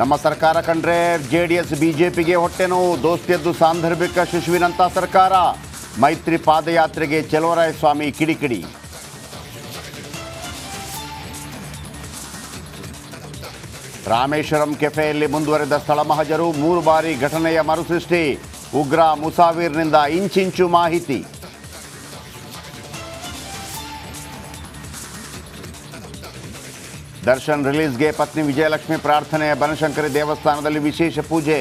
ನಮ್ಮ ಸರ್ಕಾರ ಕಂಡ್ರೆ ಜೆಡಿಎಸ್ ಬಿಜೆಪಿಗೆ ಹೊಟ್ಟೆ ನೋವು. ದೋಸ್ತಿಯದ್ದು ಸಾಂದರ್ಭಿಕ ಶಿಶುವಿನಂಥ ಸರ್ಕಾರ. ಮೈತ್ರಿ ಪಾದಯಾತ್ರೆಗೆ ಚಲುವರಾಯಸ್ವಾಮಿ ಕಿಡಿಕಿಡಿ. ರಾಮೇಶ್ವರಂ ಕೆಫೆಯಲ್ಲಿ ಮುಂದುವರೆದ ಸ್ಥಳ ಮಹಜರು. 3 ಬಾರಿ ಘಟನೆಯ ಮರುಸೃಷ್ಟಿ. ಉಗ್ರ ಮುಸಾವಿರ್ನಿಂದ ಇಂಚಿಂಚು ಮಾಹಿತಿ. ದರ್ಶನ್ ರಿಲೀಸ್ಗೆ ಪತ್ನಿ ವಿಜಯಲಕ್ಷ್ಮಿ ಪ್ರಾರ್ಥನೆ. ಬನಶಂಕರಿ ದೇವಸ್ಥಾನದಲ್ಲಿ ವಿಶೇಷ ಪೂಜೆ.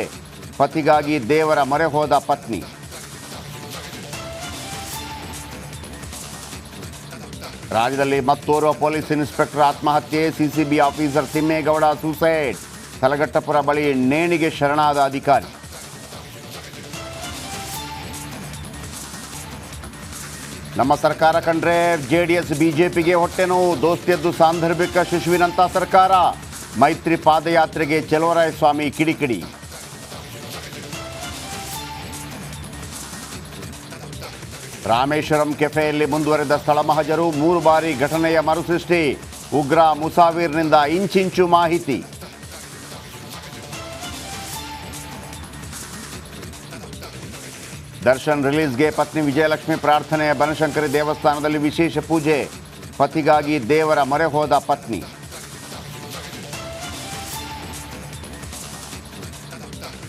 ಪತಿಗಾಗಿ ದೇವರ ಮೊರೆ ಹೋದ ಪತ್ನಿ. ರಾಜ್ಯದಲ್ಲಿ ಮತ್ತೋರ್ವ ಪೊಲೀಸ್ ಇನ್ಸ್ಪೆಕ್ಟರ್ ಆತ್ಮಹತ್ಯೆ. CCB officer Thimmegowda suicide. Talaghattapura ಬಳಿ ನೇಣಿಗೆ ಶರಣಾದ ಅಧಿಕಾರಿ. ನಮ್ಮ ಸರ್ಕಾರ ಕಂಡ್ರೆ ಜೆಡಿಎಸ್ ಬಿಜೆಪಿಗೆ ಹೊಟ್ಟೆ ನೋವು. ದೋಸ್ತಿಯದ್ದು ಸಾಂದರ್ಭಿಕ ಶಿಶುವಿನಂಥ ಸರ್ಕಾರ. ಮೈತ್ರಿ ಪಾದಯಾತ್ರೆಗೆ ಚಲುವರಾಯಸ್ವಾಮಿ ಕಿಡಿಕಿಡಿ. ರಾಮೇಶ್ವರಂ ಕೆಫೆಯಲ್ಲಿ ಮುಂದುವರೆದ ಸ್ಥಳ ಮಹಜರು. 3 ಬಾರಿ ಘಟನೆಯ ಮರುಸೃಷ್ಟಿ. ಉಗ್ರ ಮುಸಾವಿರ್ನಿಂದ ಇಂಚಿಂಚು ಮಾಹಿತಿ. ದರ್ಶನ್ ರಿಲೀಸ್ಗೆ ಪತ್ನಿ ವಿಜಯಲಕ್ಷ್ಮಿ ಪ್ರಾರ್ಥನೆ. ಬನಶಂಕರಿ ದೇವಸ್ಥಾನದಲ್ಲಿ ವಿಶೇಷ ಪೂಜೆ. ಪತಿಗಾಗಿ ದೇವರ ಮೊರೆ ಹೋದ ಪತ್ನಿ.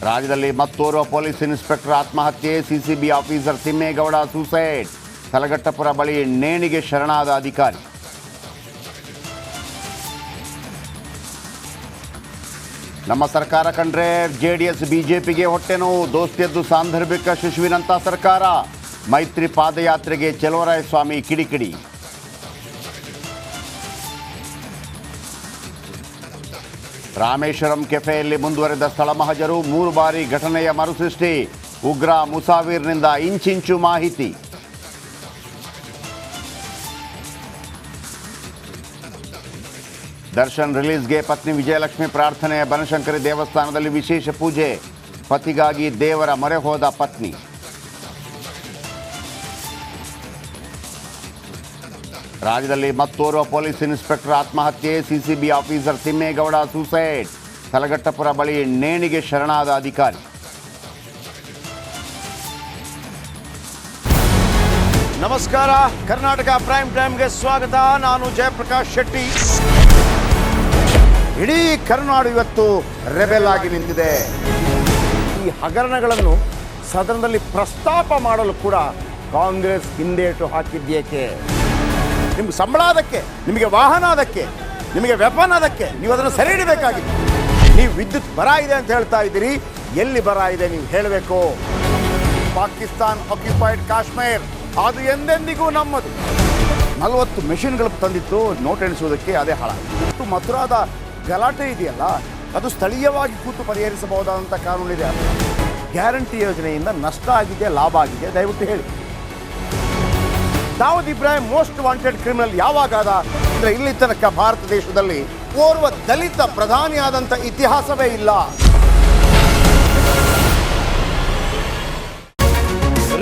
ರಾಜ್ಯದಲ್ಲಿ ಮತ್ತೋರ್ವ ಪೊಲೀಸ್ ಇನ್ಸ್ಪೆಕ್ಟರ್ ಆತ್ಮಹತ್ಯೆ. CCB officer Thimmegowda suicide. Talaghattapura ಬಳಿ ನೇಣಿಗೆ ಶರಣಾದ ಅಧಿಕಾರಿ. ನಮ್ಮ ಸರ್ಕಾರ ಕಂಡ್ರೆ ಜೆಡಿಎಸ್ ಬಿಜೆಪಿಗೆ ಹೊಟ್ಟೆ ನೋವು. ದೋಸ್ತಿಯದ್ದು ಸಾಂದರ್ಭಿಕ ಶಿಶುವಿನಂಥ ಸರ್ಕಾರ. ಮೈತ್ರಿ ಪಾದಯಾತ್ರೆಗೆ ಚಲುವರಾಯಸ್ವಾಮಿ ಕಿಡಿಕಿಡಿ. ರಾಮೇಶ್ವರಂ ಕೆಫೆಯಲ್ಲಿ ಮುಂದುವರೆದ ಸ್ಥಳ ಮಹಜರು. 3 ಬಾರಿ ಘಟನೆಯ ಮರುಸೃಷ್ಟಿ. ಉಗ್ರ ಮುಸಾವಿರ್ನಿಂದ ಇಂಚಿಂಚು ಮಾಹಿತಿ. ದರ್ಶನ್ ರಿಲೀಸ್ಗೆ ಪತ್ನಿ ವಿಜಯಲಕ್ಷ್ಮಿ ಪ್ರಾರ್ಥನೆ. ಬನಶಂಕರಿ ದೇವಸ್ಥಾನದಲ್ಲಿ ವಿಶೇಷ ಪೂಜೆ. ಪತಿಗಾಗಿ ದೇವರ ಮೊರೆ ಹೋದ ಪತ್ನಿ. ರಾಜ್ಯದಲ್ಲಿ ಮತ್ತೋರ್ವ ಪೊಲೀಸ್ ಇನ್ಸ್ಪೆಕ್ಟರ್ ಆತ್ಮಹತ್ಯೆ. CCB officer Thimmegowda suicide. Talaghattapura ಬಳಿ ನೇಣಿಗೆ ಶರಣಾದ ಅಧಿಕಾರಿ. ನಮಸ್ಕಾರ, ಕರ್ನಾಟಕ ಪ್ರೈಮ್ ಟೈಮ್ಗೆ ಸ್ವಾಗತ. ನಾನು ಜಯಪ್ರಕಾಶ್ ಶೆಟ್ಟಿ. ಇಡೀ ಕರುನಾಡು ಇವತ್ತು ರೆಬೆಲ್ ಆಗಿ ನಿಂತಿದೆ. ಈ ಹಗರಣಗಳನ್ನು ಸದನದಲ್ಲಿ ಪ್ರಸ್ತಾಪ ಮಾಡಲು ಕೂಡ ಕಾಂಗ್ರೆಸ್ ಹಿಂದೇಟು ಹಾಕಿದ್ದೇಕೆ? ನಿಮ್ಗೆ ಸಂಬಳ ಅದಕ್ಕೆ, ನಿಮಗೆ ವಾಹನ ಅದಕ್ಕೆ, ನಿಮಗೆ ವೆಪನ್ ಅದಕ್ಕೆ. ನೀವು ಅದನ್ನು ಸೆರೆ ಹಿಡಿಬೇಕಾಗಿತ್ತು. ನೀವು ವಿದ್ಯುತ್ ಬರ ಇದೆ ಅಂತ ಹೇಳ್ತಾ ಇದ್ದೀರಿ. ಎಲ್ಲಿ ಬರ ಇದೆ ನೀವು ಹೇಳಬೇಕು. ಪಾಕಿಸ್ತಾನ್ ಆಕ್ಯುಪೈಡ್ ಕಾಶ್ಮೀರ್ ಅದು ಎಂದೆಂದಿಗೂ ನಮ್ಮದು. 40 ಮೆಷಿನ್ಗಳು ತಂದಿತ್ತು ನೋಟ್ ಎಣಿಸುವುದಕ್ಕೆ, ಅದೇ ಹಾಳಾಗಿತ್ತು. ಮಥುರಾದ ಗಲಾಟೆ ಇದೆಯಲ್ಲ, ಅದು ಸ್ಥಳೀಯವಾಗಿ ಕೂತು ಪರಿಹರಿಸಬಹುದಾದಂಥ ಕಾನೂನಿದೆ. ಗ್ಯಾರಂಟಿ ಯೋಜನೆಯಿಂದ ನಷ್ಟ ಆಗಿದೆ, ಲಾಭ ಆಗಿದೆ, ದಯವಿಟ್ಟು ಹೇಳಿ. Dawood Ibrahim most wanted criminal ಯಾವಾಗಾದ ಅಂದರೆ ಇಲ್ಲಿ ತನಕ ಭಾರತ ದೇಶದಲ್ಲಿ ಓರ್ವ ದಲಿತ ಪ್ರಧಾನಿಯಾದಂಥ ಇತಿಹಾಸವೇ ಇಲ್ಲ.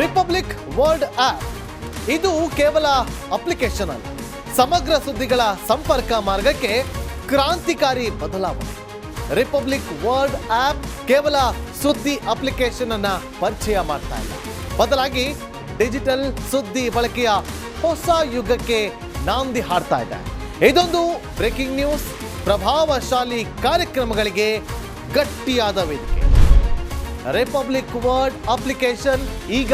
ರಿಪಬ್ಲಿಕ್ ವರ್ಲ್ಡ್ ಆಪ್ ಇದು ಕೇವಲ ಅಪ್ಲಿಕೇಶನ್ ಅಲ್ಲ, ಸಮಗ್ರ ಸುದ್ದಿಗಳ ಸಂಪರ್ಕ ಮಾರ್ಗಕ್ಕೆ ಕ್ರಾಂತಿಕಾರಿ ಬದಲಾವಣೆ. ರಿಪಬ್ಲಿಕ್ ವರ್ಲ್ಡ್ ಆಪ್ ಕೇವಲ ಸುದ್ದಿ ಅಪ್ಲಿಕೇಶನ್ ಅನ್ನ ಪರಿಚಯ ಮಾಡ್ತಾ ಇಲ್ಲ, ಬದಲಾಗಿ ಡಿಜಿಟಲ್ ಸುದ್ದಿ ಬಳಕೆಯ ಹೊಸ ಯುಗಕ್ಕೆ ನಾಂದಿ ಹಾಡ್ತಾ ಇದೆ. ಇದೊಂದು ಬ್ರೇಕಿಂಗ್ ನ್ಯೂಸ್, ಪ್ರಭಾವಶಾಲಿ ಕಾರ್ಯಕ್ರಮಗಳಿಗೆ ಗಟ್ಟಿಯಾದ ವೇದಿಕೆ. ರಿಪಬ್ಲಿಕ್ ವರ್ಲ್ಡ್ ಅಪ್ಲಿಕೇಶನ್ ಈಗ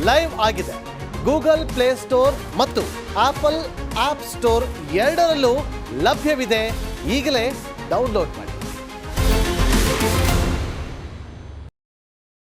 ಲೈವ್ ಆಗಿದೆ. ಗೂಗಲ್ ಪ್ಲೇ ಸ್ಟೋರ್ ಮತ್ತು ಆಪಲ್ ಆಪ್ ಸ್ಟೋರ್ ಎರಡರಲ್ಲೂ ಲಭ್ಯವಿದೆ. ಈಗಲೇ ಡೌನ್ಲೋಡ್ ಮಾಡಿ.